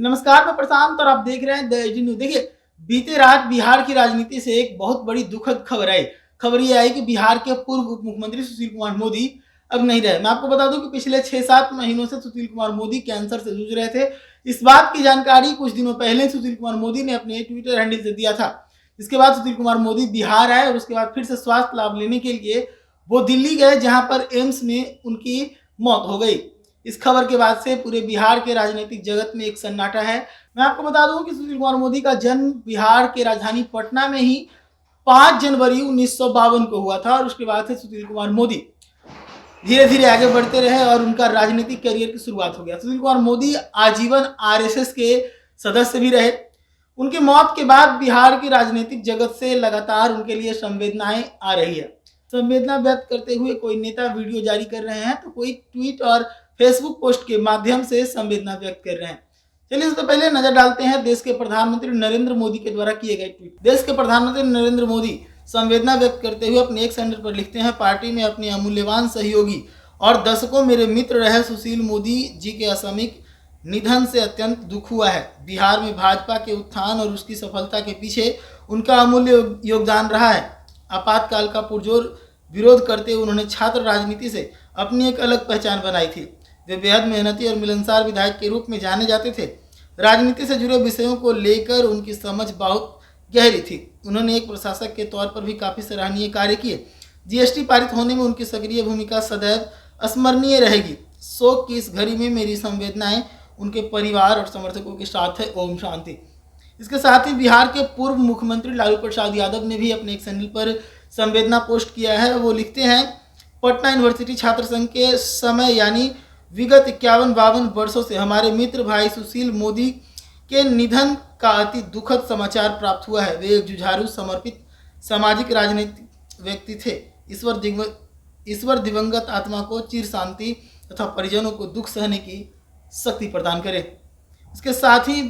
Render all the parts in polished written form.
नमस्कार, मैं प्रशांत और आप देख रहे हैं द एजी न्यूज। देखिए, बीते रात बिहार की राजनीति से एक बहुत बड़ी दुखद खबर आई। खबर ये आई कि बिहार के पूर्व उप मुख्यमंत्री सुशील कुमार मोदी अब नहीं रहे। मैं आपको बता दूं कि पिछले 6-7 महीनों से सुशील कुमार मोदी कैंसर से जूझ रहे थे। इस बात की जानकारी कुछ दिनों पहले सुशील कुमार मोदी ने अपने ट्विटर हैंडल से दिया था। इसके बाद सुशील कुमार मोदी बिहार आए और उसके बाद फिर से स्वास्थ्य लाभ लेने के लिए वो दिल्ली गए, जहां पर एम्स में उनकी मौत हो गई। इस खबर के बाद से पूरे बिहार के राजनीतिक जगत में एक सन्नाटा है। मैं आपको बता दूं कि सुशील कुमार मोदी का जन्म बिहार के राजधानी पटना में ही 5 जनवरी 1952 को हुआ था और उसके बाद से सुशील कुमार मोदी धीरे धीरे आगे बढ़ते रहे और उनका राजनीतिक करियर की शुरुआत हो गया। सुशील कुमार मोदी आजीवन आरएसएस के सदस्य भी रहे। उनकी मौत के बाद बिहार की राजनीतिक जगत से लगातार उनके लिए संवेदनाएं आ रही है। संवेदना व्यक्त करते हुए कोई नेता वीडियो जारी कर रहे हैं तो कोई ट्वीट और फेसबुक पोस्ट के माध्यम से संवेदना व्यक्त कर रहे हैं। चलिए, सबसे पहले नजर डालते हैं देश के प्रधानमंत्री नरेंद्र मोदी के द्वारा किए गए ट्वीट। देश के प्रधानमंत्री नरेंद्र मोदी संवेदना व्यक्त करते हुए अपने एक हैंडल पर लिखते हैं, पार्टी में अपने अमूल्यवान सहयोगी और दशकों मेरे मित्र रहे सुशील मोदी जी के असामयिक निधन से अत्यंत दुख हुआ है। बिहार में भाजपा के उत्थान और उसकी सफलता के पीछे उनका अमूल्य योगदान रहा है। आपातकाल का पुरजोर विरोध करते हुए उन्होंने छात्र राजनीति से अपनी एक अलग पहचान बनाई थी। वे बेहद मेहनती और मिलनसार विधायक के रूप में जाने जाते थे। राजनीति से जुड़े विषयों को लेकर उनकी समझ बहुत गहरी थी। उन्होंने एक प्रशासक के तौर पर भी काफ़ी सराहनीय कार्य किए। जीएसटी पारित होने में उनकी सक्रिय भूमिका सदैव स्मरणीय रहेगी। शोक की इस घड़ी में मेरी संवेदनाएं उनके परिवार और समर्थकों के साथ है। ओम शांति। इसके साथ ही बिहार के पूर्व मुख्यमंत्री लालू प्रसाद यादव ने भी अपने एक चैनल पर संवेदना पोस्ट किया है। वो लिखते हैं, पटना यूनिवर्सिटी छात्र संघ के समय यानी विगत 51-52 वर्षों से हमारे मित्र भाई सुशील मोदी के निधन का अति दुखद समाचार प्राप्त हुआ है। वे एक जुझारू, समर्पित, सामाजिक, राजनीतिक व्यक्ति थे। ईश्वर दिवंगत आत्मा को चिर शांति तथा परिजनों को दुख सहने की शक्ति प्रदान करे। इसके साथ ही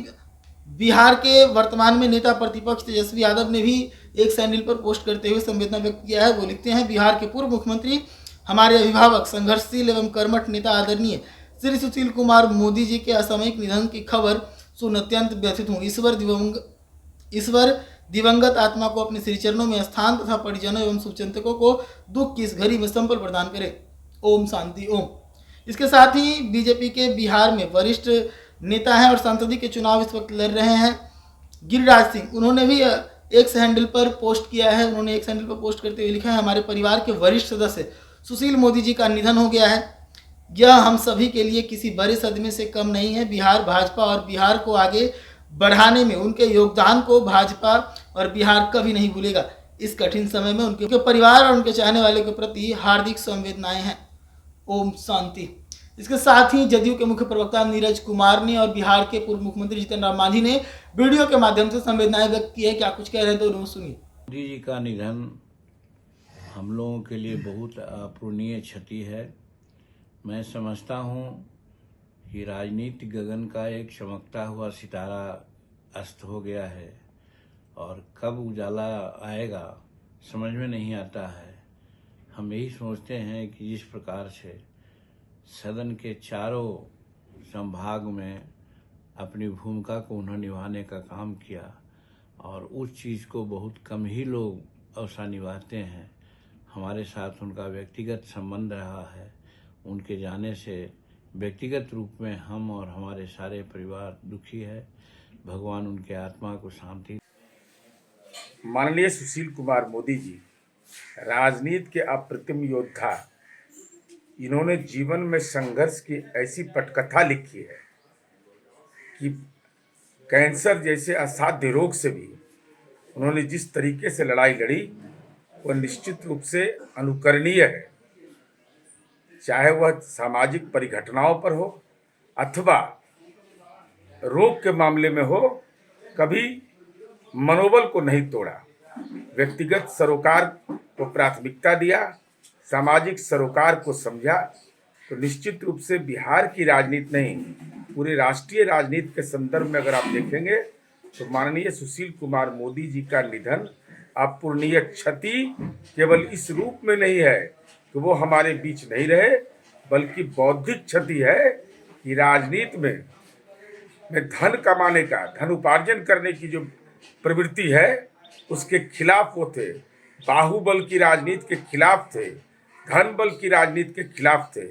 बिहार के वर्तमान में नेता प्रतिपक्ष तेजस्वी यादव ने भी एक सैंडल पर पोस्ट करते हुए संवेदना व्यक्त किया है। वो लिखते हैं, बिहार के पूर्व मुख्यमंत्री, हमारे अभिभावक, संघर्षशील एवं कर्मठ नेता आदरणीय श्री सुशील कुमार मोदी जी के असामयिक निधन की खबर सुन अत्यंत व्यथित हूँ। ईश्वर दिवंगत आत्मा को अपने श्री चरणों में स्थान तथा परिजनों एवं शुभचिंतकों को दुख की इस घड़ी में संबल प्रदान करे। ओम शांति ओम। इसके साथ ही बीजेपी के बिहार में वरिष्ठ नेता हैं और सांसदीय के चुनाव इस वक्त लड़ रहे हैं गिरिराज सिंह। उन्होंने भी एक हैंडल पर पोस्ट किया है। उन्होंने एक हैंडल पर पोस्ट करते हुए लिखा है, हमारे परिवार के वरिष्ठ सदस्य सुशील मोदी जी का निधन हो गया है। यह हम सभी के लिए किसी बड़े सदमे से कम नहीं है। बिहार भाजपा और बिहार को आगे बढ़ाने में उनके योगदान को भाजपा और बिहार कभी नहीं भूलेगा। इस कठिन समय में उनके परिवार और उनके चाहने वाले के प्रति हार्दिक संवेदनाएं हैं। ओम शांति। इसके साथ ही जदयू के मुख्य प्रवक्ता नीरज कुमार ने और बिहार के पूर्व मुख्यमंत्री जीतन राम मांझी ने वीडियो के माध्यम से संवेदनाएं व्यक्त की है। क्या कुछ कह रहे हैं तो उन्होंने सुनिए। मोदी जी का निधन हम लोगों के लिए बहुत अपूरणीय क्षति है। मैं समझता हूँ कि राजनीति गगन का एक चमकता हुआ सितारा अस्त हो गया है और कब उजाला आएगा समझ में नहीं आता है। हम यही सोचते हैं कि जिस प्रकार से सदन के चारों संभाग में अपनी भूमिका को उन्होंने निभाने का काम किया और उस चीज़ को बहुत कम ही लोग अवसर निभाते हैं। हमारे साथ उनका व्यक्तिगत संबंध रहा है। उनके जाने से व्यक्तिगत रूप में हम और हमारे सारे परिवार दुखी है। भगवान उनके आत्मा को शांति। माननीय सुशील कुमार मोदी जी राजनीति के अप्रतिम योद्धा। इन्होंने जीवन में संघर्ष की ऐसी पटकथा लिखी है कि कैंसर जैसे असाध्य रोग से भी उन्होंने जिस तरीके से लड़ाई लड़ी वह निश्चित रूप से अनुकरणीय है। चाहे वह सामाजिक परिघटनाओं पर हो अथवा रोग के मामले में हो, कभी मनोबल को नहीं तोड़ा। व्यक्तिगत सरोकार को प्राथमिकता दिया, सामाजिक सरोकार को समझा। तो निश्चित रूप से बिहार की राजनीति नहीं, पूरे राष्ट्रीय राजनीति के संदर्भ में अगर आप देखेंगे तो माननीय सुशील कुमार मोदी जी का निधन अपूरणीय क्षति केवल इस रूप में नहीं है कि वो हमारे बीच नहीं रहे, बल्कि बौद्धिक क्षति है कि राजनीति में में धन कमाने का, धन उपार्जन करने की जो प्रवृत्ति है उसके खिलाफ वो थे। बाहुबल की राजनीति के खिलाफ थे, धन बल की राजनीति के खिलाफ थे।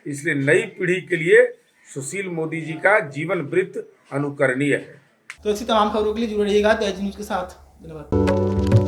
इसलिए नई पीढ़ी के लिए सुशील मोदी जी का जीवन वृत्त अनुकरणीय है। तो ऐसी तमाम खबरों के लिए जुड़े रहिएगा द एज न्यूज़ के साथ। धन्यवाद।